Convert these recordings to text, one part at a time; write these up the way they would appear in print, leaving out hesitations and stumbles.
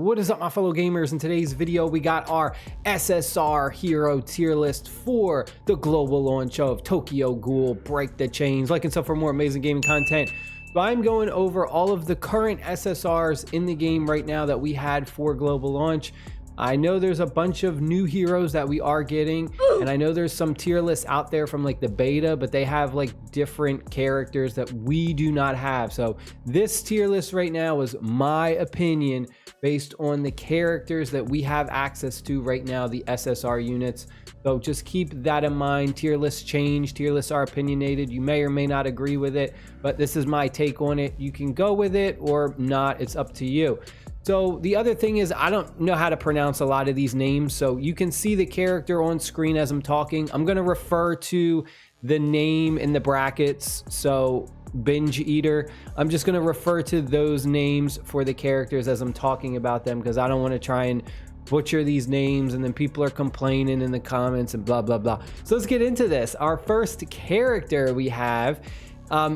What is up, my fellow gamers? In today's video, we got our SSR hero tier list for the global launch of Tokyo Ghoul Break the Chains. Like and sub for more amazing gaming content. So I'm going over all of the current SSRs in the game right now that we had for global launch. I know there's a bunch of new heroes that we are getting, and I know there's some tier lists out there from like the beta, but they have like different characters that we do not have. So this tier list right now is my opinion based on the characters that we have access to right now, the SSR units. So just keep that in mind. Tier lists change, tier lists are opinionated. You may or may not agree with it, but this is my take on it. You can go with it or not, it's up to you. So the other thing is, I don't know how to pronounce a lot of these names, so you can see the character on screen as I'm talking. I'm going to refer to the name in the brackets, so Binge Eater. I'm just going to refer to those names for the characters as I'm talking about them, because I don't want to try and butcher these names and then people are complaining in the comments and blah blah blah. So let's get into this. Our first character we have,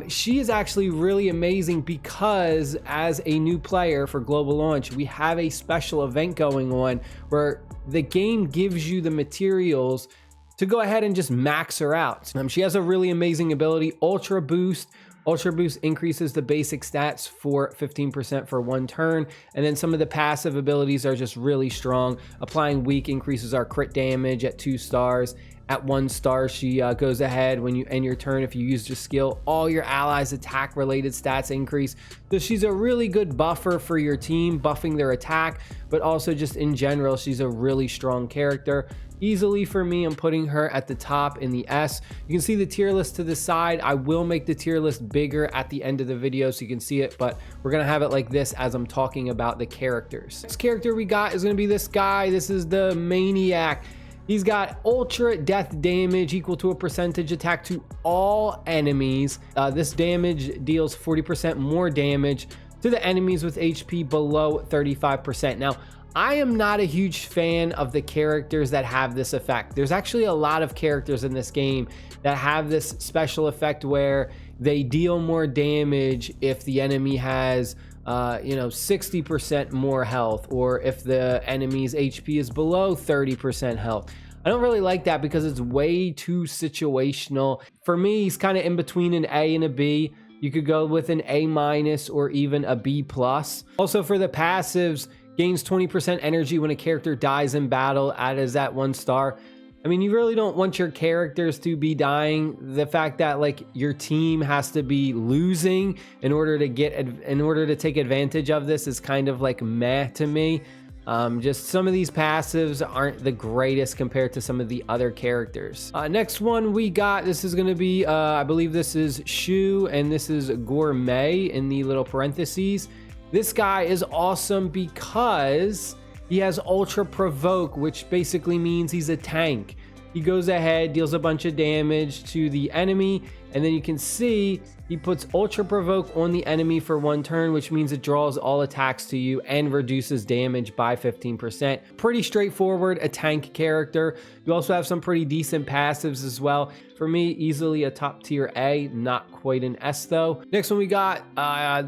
she is actually really amazing because as a new player for global launch, we have a special event going on where the game gives you the materials to go ahead and just max her out. She has a really amazing ability, Ultra Boost. Ultra Boost increases the basic stats for 15% for one turn, and then some of the passive abilities are just really strong. Applying Weak increases our crit damage at 2 stars. At 1 star, she goes ahead when you end your turn. If you use your skill, all your allies' attack related stats increase. So she's a really good buffer for your team, buffing their attack, but also just in general, she's a really strong character. Easily for me, I'm putting her at the top in the S. You can see the tier list to the side. I will make the tier list bigger at the end of the video so you can see it, but we're gonna have it like this as I'm talking about the characters. Next character we got is gonna be this guy. This is the Maniac. He's got ultra death damage equal to a percentage attack to all enemies. This damage deals 40% more damage to the enemies with HP below 35%. Now, I am not a huge fan of the characters that have this effect. There's actually a lot of characters in this game that have this special effect where they deal more damage if the enemy has 60% more health, or if the enemy's HP is below 30% health. I don't really like that because it's way too situational. For me, he's kind of in between an A and a B. You could go with an A- or even a B+. Also for the passives, gains 20% energy when a character dies in battle, is at 1 star. I mean, you really don't want your characters to be dying. The fact that like your team has to be losing in order to take advantage of this is kind of like meh to me. Just some of these passives aren't the greatest compared to some of the other characters. Next one we got, this is going to be, I believe this is Shu, and this is Gourmet in the little parentheses. This guy is awesome because he has Ultra Provoke, which basically means he's a tank. He goes ahead, deals a bunch of damage to the enemy, and then you can see he puts Ultra Provoke on the enemy for 1 turn, which means it draws all attacks to you and reduces damage by 15%. Pretty straightforward, a tank character. You also have some pretty decent passives as well. For me, easily a top tier A, not quite an S though. Next one we got,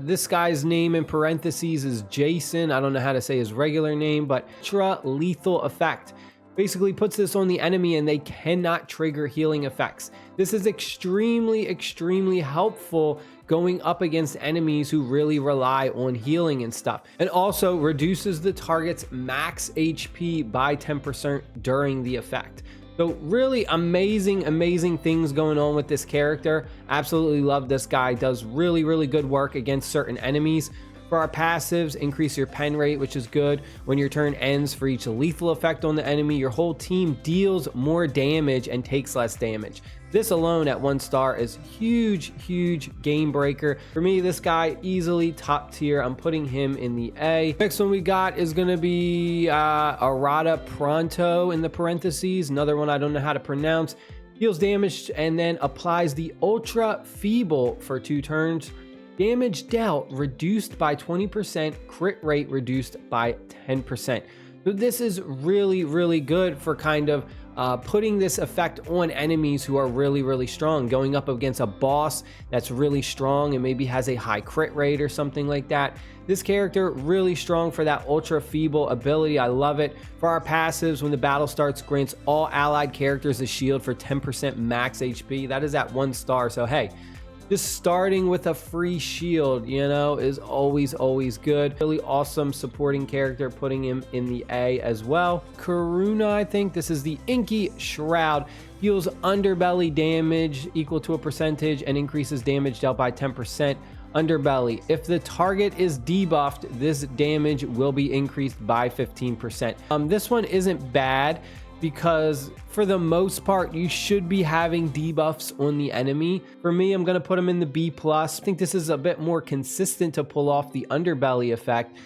this guy's name in parentheses is Jason. I don't know how to say his regular name, but Ultra Lethal Effect. Basically puts this on the enemy and they cannot trigger healing effects. This is extremely helpful going up against enemies who really rely on healing and stuff. And also reduces the target's max HP by 10% during the effect. So really amazing things going on with this character. Absolutely love this guy. Does really good work against certain enemies. For our passives, increase your pen rate, which is good. When your turn ends, for each lethal effect on the enemy, your whole team deals more damage and takes less damage. This alone at 1 star is huge game breaker. For me, this guy easily top tier. I'm putting him in the A. Next one we got is going to be Arata Pronto in the parentheses. Another one I don't know how to pronounce. Deals damage and then applies the Ultra Feeble for 2 turns. Damage dealt reduced by 20%, crit rate reduced by 10%. So this is really, really good for kind of putting this effect on enemies who are really, really strong, going up against a boss that's really strong and maybe has a high crit rate or something like that. This character really strong for that ultra feeble ability. I love it. For our passives, when the battle starts, grants all allied characters a shield for 10% max HP. That is at 1 star. So hey, just starting with a free shield, you know, is always good. Really awesome supporting character, putting him in the A as well. Kurona, I think this is the Inky Shroud. Deals underbelly damage equal to a percentage and increases damage dealt by 10%. Underbelly, if the target is debuffed, this damage will be increased by 15%. This one isn't bad, because for the most part you should be having debuffs on the enemy. For me, I'm going to put him in the B+. I think this is a bit more consistent to pull off the underbelly effect.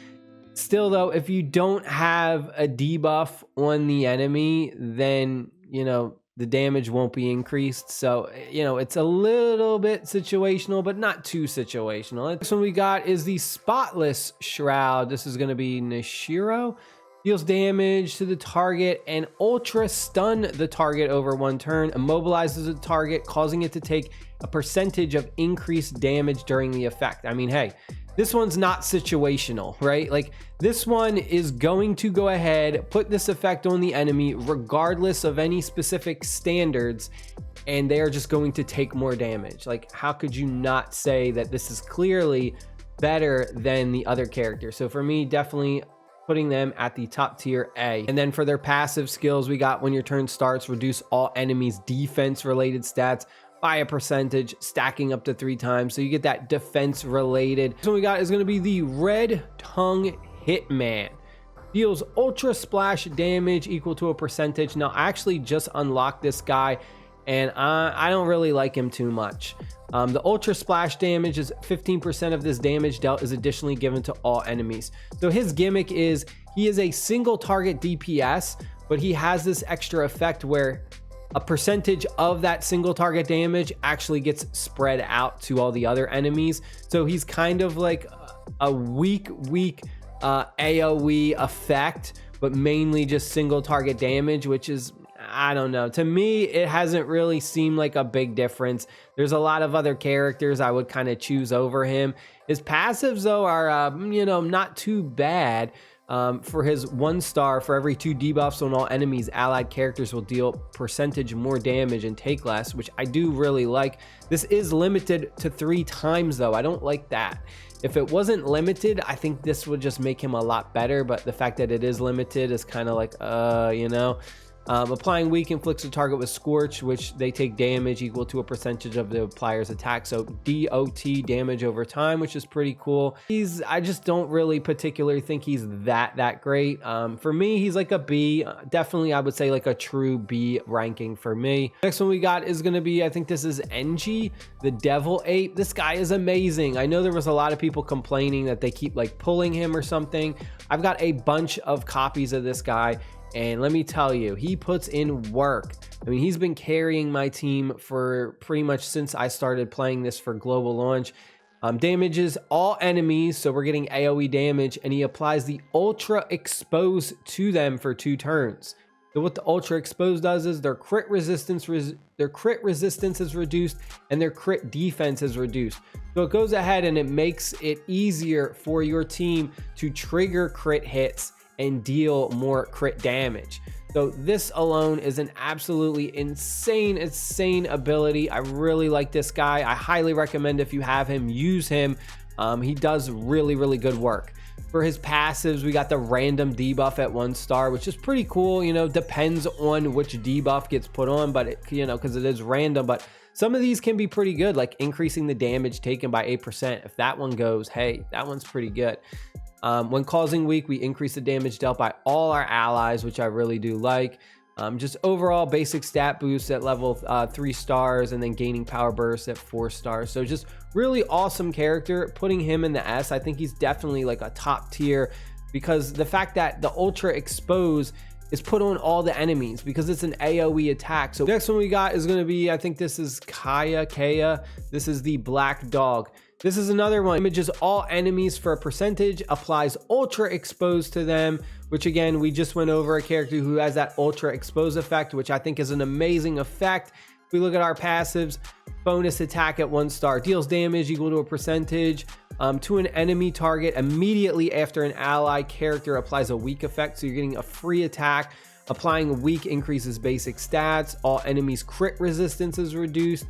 Still though, if you don't have a debuff on the enemy, then you know the damage won't be increased. So you know, it's a little bit situational, but not too situational. Next one we got is the Spotless Shroud. This is going to be Nashiro. Deals damage to the target and ultra stun the target over 1 turn, immobilizes the target, causing it to take a percentage of increased damage during the effect. I mean, hey, this one's not situational, right? Like, this one is going to go ahead, put this effect on the enemy regardless of any specific standards, and they are just going to take more damage. Like, how could you not say that this is clearly better than the other character? So for me, definitely putting them at the top tier A. And then for their passive skills, we got when your turn starts, reduce all enemies defense related stats by a percentage, stacking up to 3 times. So you get that defense related. So we got is going to be the Red Tongue Hitman. Deals ultra splash damage equal to a percentage. Now I actually just unlocked this guy and I don't really like him too much. The ultra splash damage is 15% of this damage dealt is additionally given to all enemies. So his gimmick is he is a single target DPS, but he has this extra effect where a percentage of that single target damage actually gets spread out to all the other enemies. So he's kind of like a weak AoE effect, but mainly just single target damage, which is, I don't know. To me, it hasn't really seemed like a big difference. There's a lot of other characters I would kind of choose over him. His passives, though, are, you know, not too bad. For his 1 star, for every 2 debuffs on all enemies, allied characters will deal percentage more damage and take less, which I do really like. This is limited to 3 times, though. I don't like that. If it wasn't limited, I think this would just make him a lot better. But the fact that it is limited is kind of like, you know. Applying weak inflicts the target with Scorch, which they take damage equal to a percentage of the player's attack. So DOT, damage over time, which is pretty cool. I just don't really particularly think he's that great. For me, he's like a B. Definitely, I would say like a true B ranking for me. Next one we got is going to be, I think this is Enji, the Devil Ape. This guy is amazing. I know there was a lot of people complaining that they keep like pulling him or something. I've got a bunch of copies of this guy. And let me tell you, he puts in work. I mean, he's been carrying my team for pretty much since I started playing this for global launch. Damages all enemies, so we're getting AoE damage, and he applies the Ultra Expose to them for 2 turns. So what the Ultra Expose does is their crit resistance is reduced and their crit defense is reduced. So it goes ahead and it makes it easier for your team to trigger crit hits and deal more crit damage. So this alone is an absolutely insane ability. I really like this guy. I highly recommend if you have him, use him. He does really good work. For his passives, we got the random debuff at 1 star, which is pretty cool. You know, depends on which debuff gets put on, but it, you know, because it is random. But some of these can be pretty good, like increasing the damage taken by 8%. If that one goes, hey, that one's pretty good. When causing weak, we increase the damage dealt by all our allies, which I really do like. Just overall basic stat boost at level 3 stars, and then gaining power burst at 4 stars. So just really awesome character. Putting him in the S, I think he's definitely like a top tier, because the fact that the Ultra Expose is put on all the enemies because it's an AoE attack. So next one we got is going to be, I think this is Kaya. This is the Black Dog. This is another one. Images all enemies for a percentage, applies ultra expose to them, which again, we just went over a character who has that ultra expose effect, which I think is an amazing effect. If we look at our passives, bonus attack at 1 star, deals damage equal to a percentage to an enemy target immediately after an ally character applies a weak effect. So you're getting a free attack. Applying weak increases basic stats. All enemies crit resistance is reduced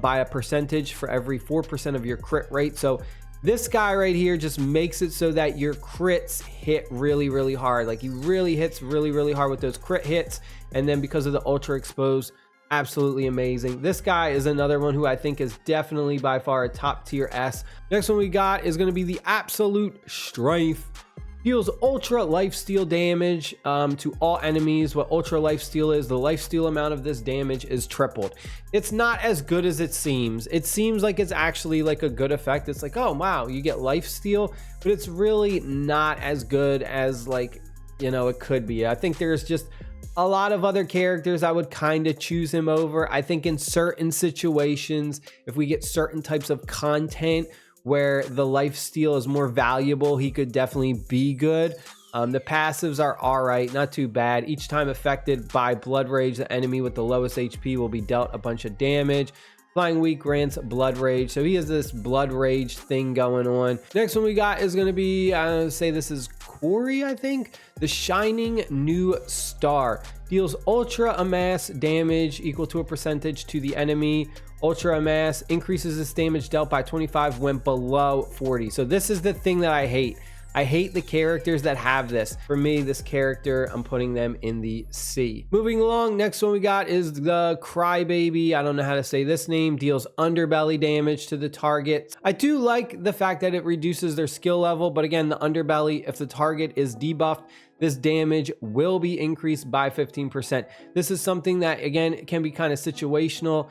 by a percentage for every 4% of your crit rate. So this guy right here just makes it so that your crits hit really, really hard. Like he really hits really, really hard with those crit hits. And then because of the ultra expose, absolutely amazing. This guy is another one who I think is definitely by far a top tier S. Next one we got is going to be the Absolute Strength. Deals ultra lifesteal damage to all enemies. What ultra lifesteal is, the lifesteal amount of this damage is tripled. It's not as good as it seems. It seems like it's actually like a good effect. It's like, oh wow, you get lifesteal, but it's really not as good as, like, you know, it could be. I think there's just a lot of other characters I would kind of choose him over. I think in certain situations, if we get certain types of content where the lifesteal is more valuable, he could definitely be good. The passives are all right, not too bad. Each time affected by Blood Rage, the enemy with the lowest HP will be dealt a bunch of damage. Flying Weak grants Blood Rage, so he has this Blood Rage thing going on. Next one we got is going to be, say this is Kori, I think. The Shining New Star. Deals Ultra Amass damage equal to a percentage to the enemy. Ultra Amass increases its damage dealt by 25 when below 40. So this is the thing that I hate. I hate the characters that have this. For me, this character, I'm putting them in the C. Moving along, next one we got is the Crybaby. I don't know how to say this name. Deals underbelly damage to the target. I do like the fact that it reduces their skill level, but again, the underbelly, if the target is debuffed, this damage will be increased by 15%. This is something that, again, can be kind of situational.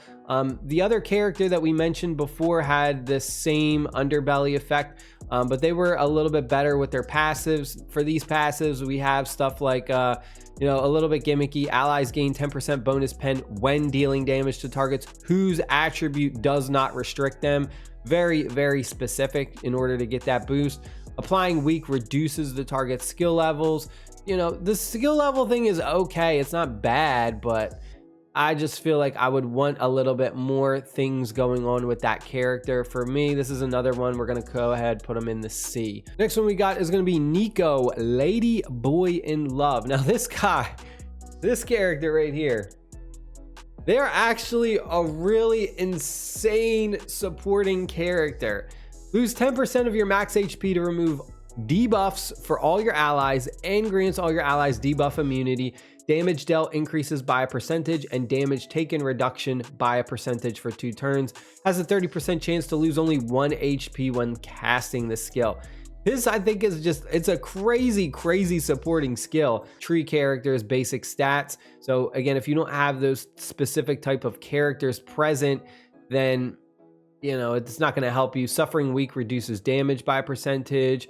The other character that we mentioned before had the same underbelly effect, but they were a little bit better with their passives. For these passives, we have stuff like, you know, a little bit gimmicky. Allies gain 10% bonus pen when dealing damage to targets whose attribute does not restrict them. Very, very specific in order to get that boost. Applying weak reduces the target's skill levels. You know, the skill level thing is okay. It's not bad, but I just feel like I would want a little bit more things going on with that character. For me, this is another one. We're going to go ahead, put him in the C. Next one we got is going to be Nico, Lady Boy in Love. Now this guy, this character right here, they're actually a really insane supporting character. Lose 10% of your max HP to remove debuffs for all your allies and grants all your allies debuff immunity. Damage dealt increases by a percentage and damage taken reduction by a percentage for 2 turns. Has a 30% chance to lose only 1 HP when casting the skill. This, I think, is just, it's a crazy, crazy supporting skill. Tree characters, basic stats. So again, if you don't have those specific type of characters present, then, you know, it's not going to help you. Suffering Weak reduces damage by a percentage.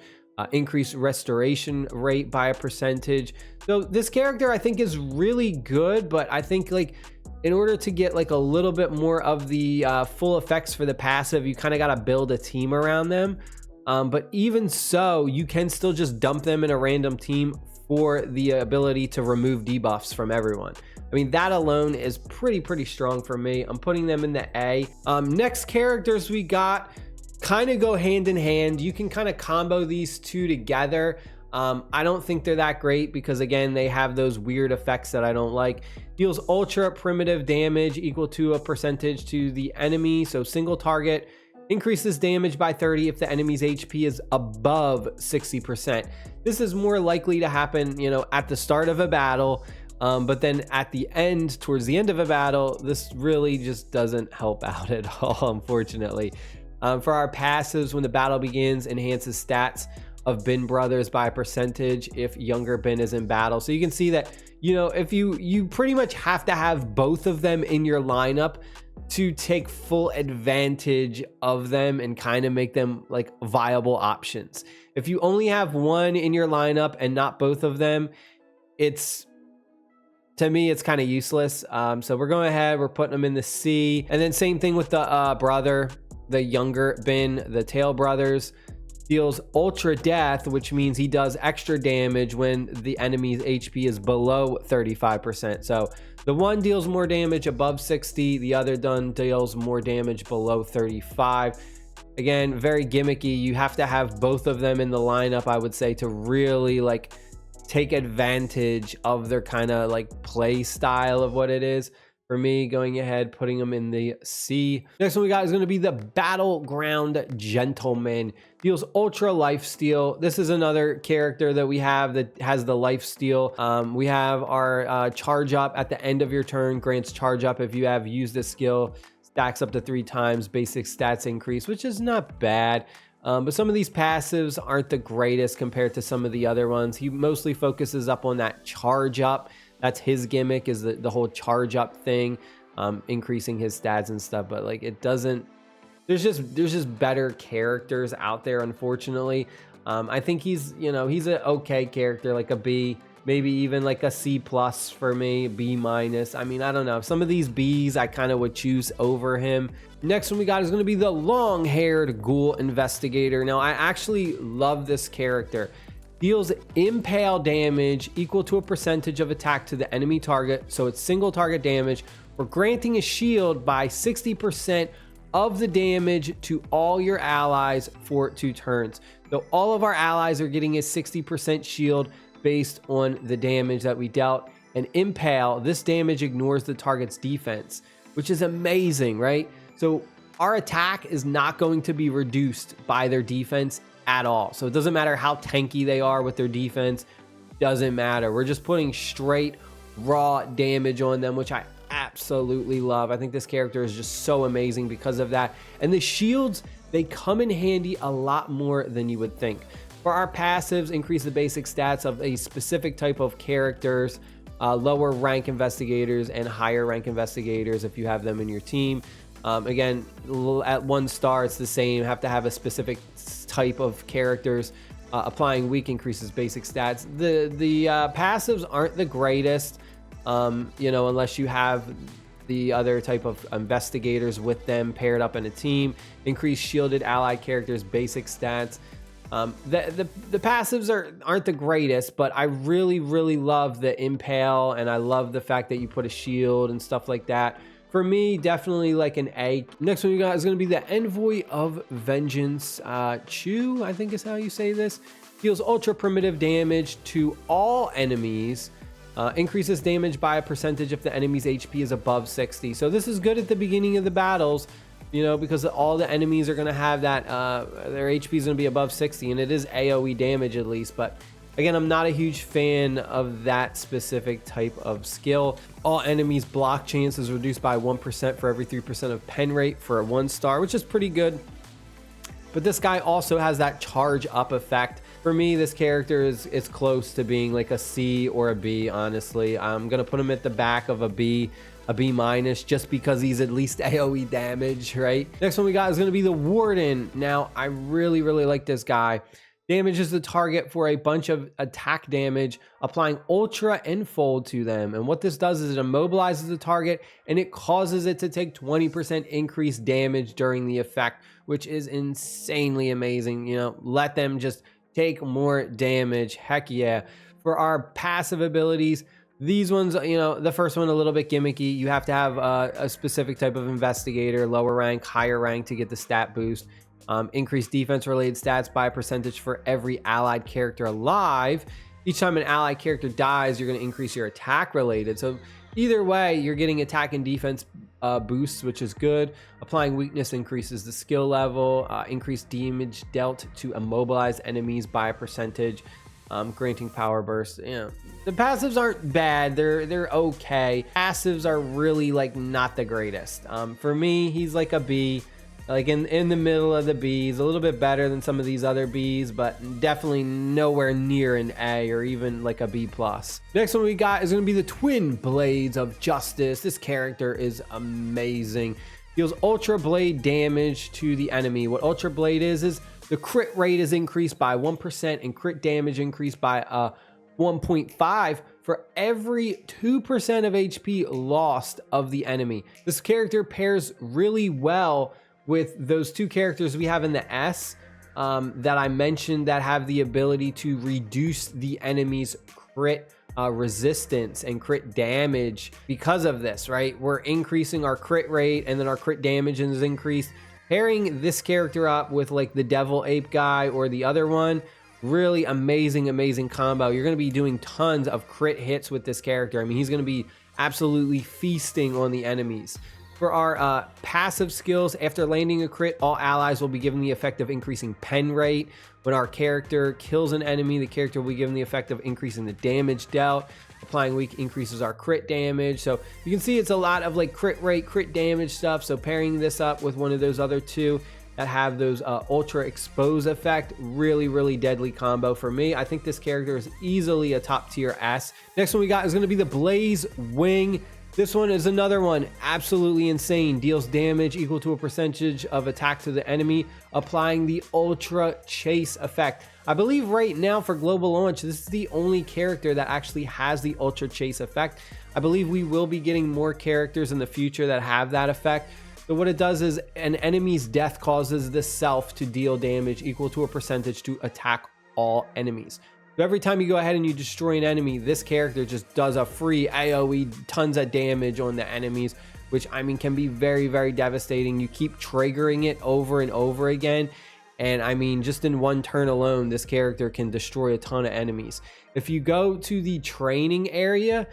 Increase restoration rate by a percentage. So this character I think is really good, but I think, like, in order to get like a little bit more of the full effects for the passive, you kind of got to build a team around them. But even so, you can still just dump them in a random team for the ability to remove debuffs from everyone. I mean, that alone is pretty strong for me. I'm putting them in the A. Next characters we got kind of go hand in hand. You can kind of combo these two together. I don't think they're that great because, again, they have those weird effects that I don't like. Deals ultra primitive damage equal to a percentage to the enemy. So single target, increases damage by 30 if the enemy's HP is above 60%. This is more likely to happen, you know, at the start of a battle. But then at the end, towards the end of a battle, this really just doesn't help out at all, unfortunately. For our passives, when the battle begins, enhances stats of Bin brothers by a percentage if younger Bin is in battle. So you can see that, you know, if you pretty much have to have both of them in your lineup to take full advantage of them and kind of make them like viable options. If you only have one in your lineup and not both of them, it's, to me, it's kind of useless. So we're going ahead, we're putting them in the C. And then same thing with the brother. the younger bin, the tail brothers. Deals ultra death, which means he does extra damage when the enemy's HP is below 35%. So the one deals more damage above 60, the other deals more damage below 35. Again, very gimmicky. You have to have both of them in the lineup, I would say, to really like take advantage of their kind of like play style of what it is. For me, going ahead, putting them in the C. Next one we got is going to be the Battleground Gentleman. Deals ultra lifesteal. This is another character that we have that has the lifesteal. We have our charge up at the end of your turn, grants charge up if you have used this skill. Stacks up to 3 times, basic stats increase, which is not bad. But some of these passives aren't the greatest compared to some of the other ones. He mostly focuses up on that charge up. That's his gimmick, is the whole charge up thing, increasing his stats and stuff. But like, it doesn't, there's just better characters out there, unfortunately. I think he's an okay character, like a B, maybe even like a C plus for me, B minus. I mean, I don't know. Some of these Bs I kind of would choose over him. Next one we got is going to be the long-haired Ghoul Investigator. Now, I actually love this character. Deals impale damage equal to a percentage of attack to the enemy target, so it's single target damage, or granting a shield by 60% of the damage to all your allies for 2 turns. So all of our allies are getting a 60% shield based on the damage that we dealt. And impale, this damage ignores the target's defense, which is amazing, right? So our attack is not going to be reduced by their defense at all. So it doesn't matter how tanky they are with their defense, doesn't matter. We're just putting straight raw damage on them, which I absolutely love. I think this character is just so amazing because of that. And the shields, they come in handy a lot more than you would think. For our passives, increase the basic stats of a specific type of characters, lower rank investigators and higher rank investigators if you have them in your team. Again, at 1 star, it's the same. Have to have a specific type of characters. Applying weak increases basic stats. The passives aren't the greatest, unless you have the other type of investigators with them paired up in a team. Increase shielded allied characters basic stats. The passives aren't the greatest, but I really love the impale, and I love the fact that you put a shield and stuff like that. For me, definitely like an A. Next one you got is going to be the Envoy of Vengeance. Chu, I think is how you say this. Deals ultra primitive damage to all enemies. Increases damage by a percentage if the enemy's HP is above 60. So this is good at the beginning of the battles, because all the enemies are going to have that, their HP is going to be above 60, and it is AoE damage at least. But again, I'm not a huge fan of that specific type of skill. All enemies block chance is reduced by 1% for every 3% of pen rate for a 1 star, which is pretty good. But this guy also has that charge up effect. For me, this character is close to being like a C or a B, honestly. I'm going to put him at the back of a B minus, just because he's at least AoE damage, right? Next one we got is going to be the Warden. Now, I really like this guy. Damages the target for a bunch of attack damage, applying ultra and fold to them. And what this does is it immobilizes the target and it causes it to take 20% increased damage during the effect, which is insanely amazing. Let them just take more damage. Heck yeah. For our passive abilities, these ones, the first one a little bit gimmicky. You have to have a specific type of investigator, lower rank, higher rank to get the stat boost. Increase defense related stats by a percentage for every allied character alive. Each time an allied character dies, you're going to increase your attack related. So either way, you're getting attack and defense boosts, which is good. Applying weakness increases the skill level. Increased damage dealt to immobilize enemies by a percentage. Granting power burst. The passives aren't bad. They're okay. Passives are really like not the greatest. For me, he's like a B. Like in the middle of the B's, a little bit better than some of these other B's, but definitely nowhere near an A or even like a B plus. Next one we got is going to be the Twin Blades of Justice. This character is amazing. Deals Ultra Blade damage to the enemy. What Ultra Blade is the crit rate is increased by 1% and crit damage increased by 1.5 for every 2% of HP lost of the enemy. This character pairs really well with those two characters we have in the S that I mentioned that have the ability to reduce the enemy's crit resistance and crit damage. Because of this, right, we're increasing our crit rate, and then our crit damage is increased. Pairing this character up with like the devil ape guy or the other one, really amazing combo. You're going to be doing tons of crit hits with this character. I mean, he's going to be absolutely feasting on the enemies. For our passive skills, after landing a crit, all allies will be given the effect of increasing pen rate. When our character kills an enemy, the character will be given the effect of increasing the damage dealt. Applying weak increases our crit damage. So you can see it's a lot of like crit rate, crit damage stuff. So pairing this up with one of those other two that have those ultra expose effect, really deadly combo for me. I think this character is easily a top tier S. Next one we got is going to be the Blaze Wing. This one is another one, absolutely insane. Deals damage equal to a percentage of attack to the enemy, applying the Ultra Chase effect. I believe right now for global launch, this is the only character that actually has the Ultra Chase effect. I believe we will be getting more characters in the future that have that effect. So what it does is an enemy's death causes the self to deal damage equal to a percentage to attack all enemies. So every time you go ahead and you destroy an enemy, this character just does a free AoE, tons of damage on the enemies, which I mean can be very devastating. You keep triggering it over and over again, and I mean just in one turn alone, this character can destroy a ton of enemies. If you go to the training area,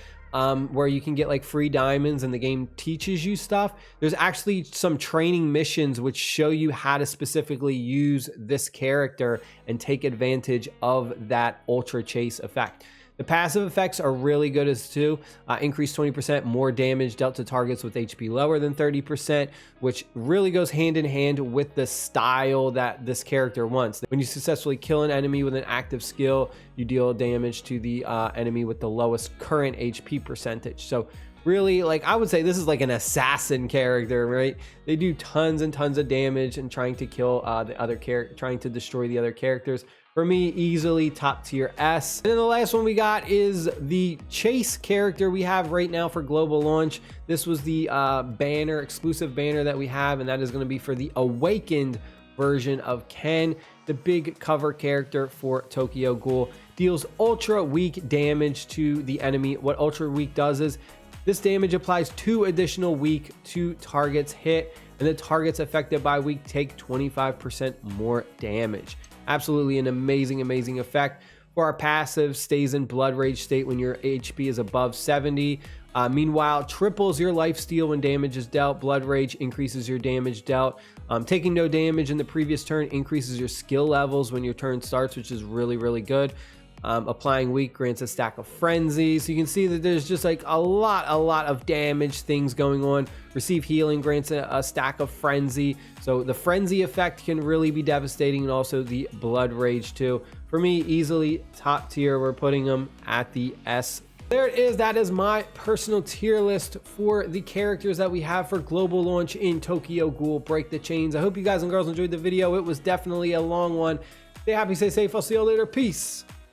where you can get like free diamonds and the game teaches you stuff, there's actually some training missions which show you how to specifically use this character and take advantage of that Ultra Chase effect. The passive effects are really good as too. Increase 20% more damage dealt to targets with HP lower than 30%, which really goes hand in hand with the style that this character wants. When you successfully kill an enemy with an active skill, you deal damage to the enemy with the lowest current HP percentage. So really, like, I would say this is like an assassin character, right? They do tons and tons of damage and trying to kill the other character, trying to destroy the other characters. For me, easily top tier S. And then the last one we got is the Chase character we have right now for global launch. This was the exclusive banner that we have, and that is going to be for the Awakened version of Ken, the big cover character for Tokyo Ghoul. Deals ultra weak damage to the enemy. What ultra weak does is this damage applies 2 additional weak to targets hit, and the targets affected by weak take 25% more damage. Absolutely an amazing effect. For our passive, stays in blood rage state when your HP is above 70. Meanwhile, triples your life steal when damage is dealt. Blood rage increases your damage dealt. Taking no damage in the previous turn increases your skill levels when your turn starts, which is really good. Applying weak grants a stack of frenzy. So you can see that there's just like a lot of damage things going on. Receive healing grants a stack of frenzy. So the frenzy effect can really be devastating, and also the blood rage too. For me, easily top tier. We're putting them at the S. There it is. That is my personal tier list for the characters that we have for global launch in Tokyo Ghoul Break the Chains. I hope you guys and girls enjoyed the video. It was definitely a long one. Stay happy, stay safe. I'll see you all later. Peace.